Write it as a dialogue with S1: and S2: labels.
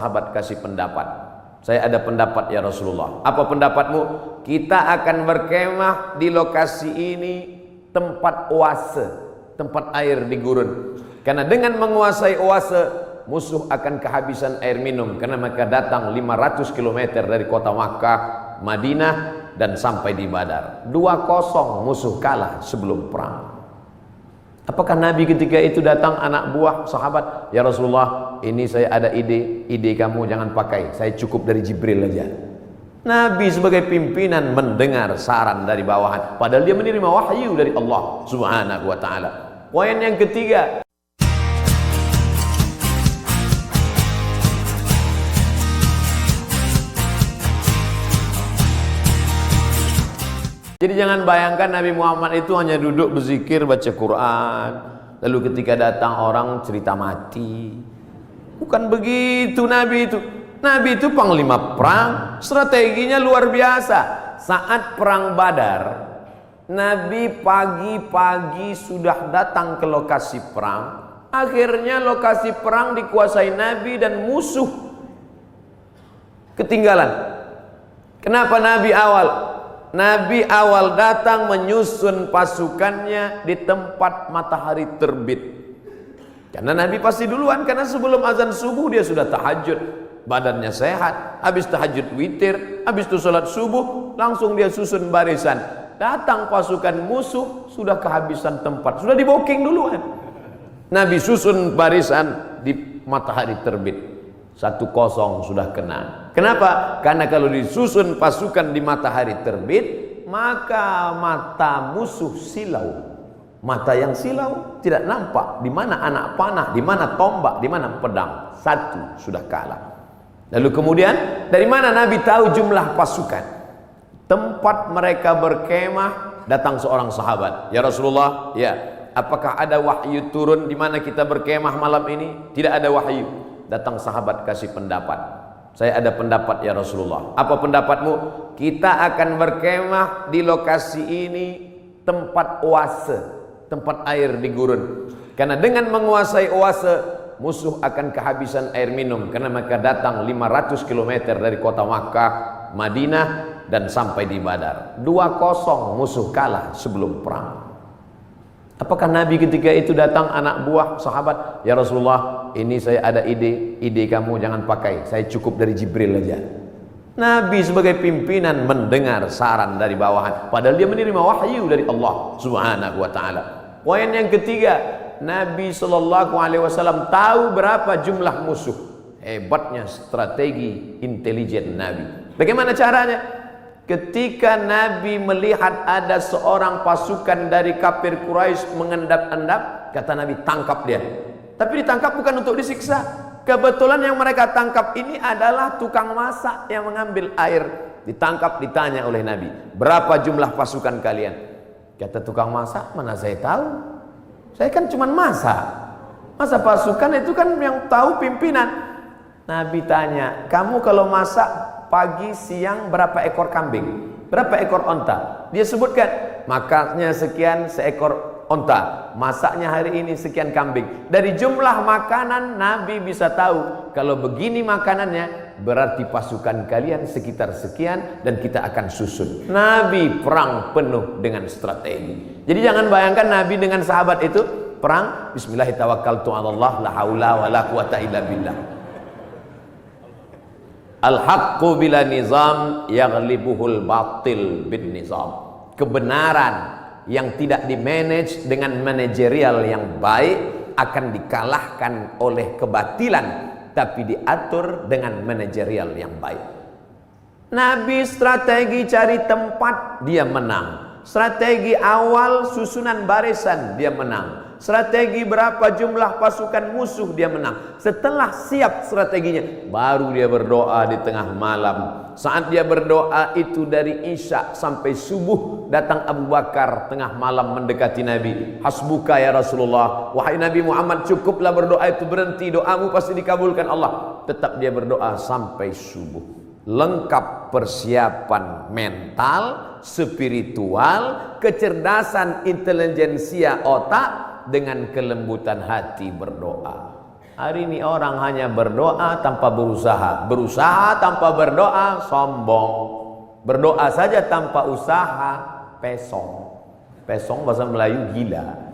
S1: Sahabat kasih pendapat. Saya ada pendapat ya Rasulullah. Apa pendapatmu? Kita akan berkemah di lokasi ini, tempat oase, tempat air di gurun. Karena dengan menguasai oase, musuh akan kehabisan air minum. Karena mereka datang 500 km dari kota Makkah, Madinah, dan sampai di Badar. 2-0 musuh kalah sebelum perang. Apakah Nabi ketika itu datang anak buah sahabat, ya Rasulullah, ini saya ada ide kamu jangan pakai, saya cukup dari Jibril aja. Nabi sebagai pimpinan mendengar saran dari bawahan, padahal dia menerima wahyu dari Allah Subhanahu wa taala. Poin yang ketiga, jadi jangan bayangkan Nabi Muhammad itu hanya duduk berzikir, baca Quran, lalu ketika datang orang cerita mati. Bukan begitu Nabi itu. Nabi itu panglima perang, strateginya luar biasa. Saat perang Badar, Nabi pagi-pagi sudah datang ke lokasi perang. Akhirnya lokasi perang dikuasai Nabi dan musuh ketinggalan. Kenapa Nabi awal datang menyusun pasukannya di tempat matahari terbit. Karena Nabi pasti duluan, karena sebelum azan subuh dia sudah tahajud, badannya sehat. Habis tahajud witir, habis itu sholat subuh, langsung dia susun barisan. Datang pasukan musuh, sudah kehabisan tempat, sudah di booking duluan. Nabi susun barisan di matahari terbit. 1-0 sudah kena. Kenapa? Karena kalau disusun pasukan di matahari terbit, maka mata musuh silau. Mata yang silau tidak nampak di mana anak panah, di mana tombak, di mana pedang. 1 sudah kalah. Lalu kemudian dari mana Nabi tahu jumlah pasukan? Tempat mereka berkemah, datang seorang sahabat. Ya Rasulullah, ya, apakah ada wahyu turun di mana kita berkemah malam ini? Tidak ada wahyu. Datang sahabat kasih pendapat. Saya ada pendapat ya Rasulullah. Apa pendapatmu? Kita akan berkemah di lokasi ini, tempat oase, tempat air di gurun. Karena dengan menguasai oase, musuh akan kehabisan air minum. Karena mereka datang 500 km dari kota Makkah, Madinah, dan sampai di Badar. 2-0 musuh kalah sebelum perang. Apakah Nabi ketika itu datang anak buah sahabat, ya Rasulullah, ini saya ada ide kamu jangan pakai, saya cukup dari Jibril aja. Nabi sebagai pimpinan mendengar saran dari bawahan, padahal dia menerima wahyu dari Allah Subhanahu wa taala. Poin yang ketiga, Nabi SAW tahu berapa jumlah musuh. Hebatnya strategi intelijen Nabi. Bagaimana caranya? Ketika Nabi melihat ada seorang pasukan dari kafir Quraisy mengendap-endap, kata Nabi, tangkap dia. Tapi ditangkap bukan untuk disiksa. Kebetulan yang mereka tangkap ini adalah tukang masak yang mengambil air. Ditangkap, ditanya oleh Nabi, berapa jumlah pasukan kalian? Kata tukang masak, mana saya tahu? Saya kan cuma masak. Masa pasukan itu kan yang tahu pimpinan. Nabi tanya, kamu kalau masak pagi, siang berapa ekor kambing? Berapa ekor onta? Dia sebutkan, makannya sekian seekor onta, masaknya hari ini sekian kambing. Dari jumlah makanan Nabi bisa tahu, kalau begini makanannya berarti pasukan kalian sekitar sekian dan kita akan susun. Nabi perang penuh dengan strategi. Jadi jangan bayangkan Nabi dengan sahabat itu perang bismillahirrahmanirrahim, la haula wala quwata illa billah. Al-haqqu bila nizam yaghlibuhul batil bin nizam. Kebenaran yang tidak dimanage dengan manajerial yang baik akan dikalahkan oleh kebatilan, tapi diatur dengan manajerial yang baik. Nabi strategi cari tempat, dia menang. Strategi awal susunan barisan, dia menang. Strategi berapa jumlah pasukan musuh, dia menang. Setelah siap strateginya, baru dia berdoa di tengah malam. Saat dia berdoa itu dari Isya sampai subuh, datang Abu Bakar tengah malam mendekati Nabi. Hasbuka ya Rasulullah, wahai Nabi Muhammad, cukuplah berdoa itu, berhenti, doamu pasti dikabulkan Allah. Tetap dia berdoa sampai subuh. Lengkap persiapan mental, spiritual, kecerdasan intelijensia otak, dengan kelembutan hati berdoa. Hari ini orang hanya berdoa tanpa berusaha. Berusaha tanpa berdoa, sombong. Berdoa saja tanpa usaha, pesong. Pesong bahasa Melayu gila.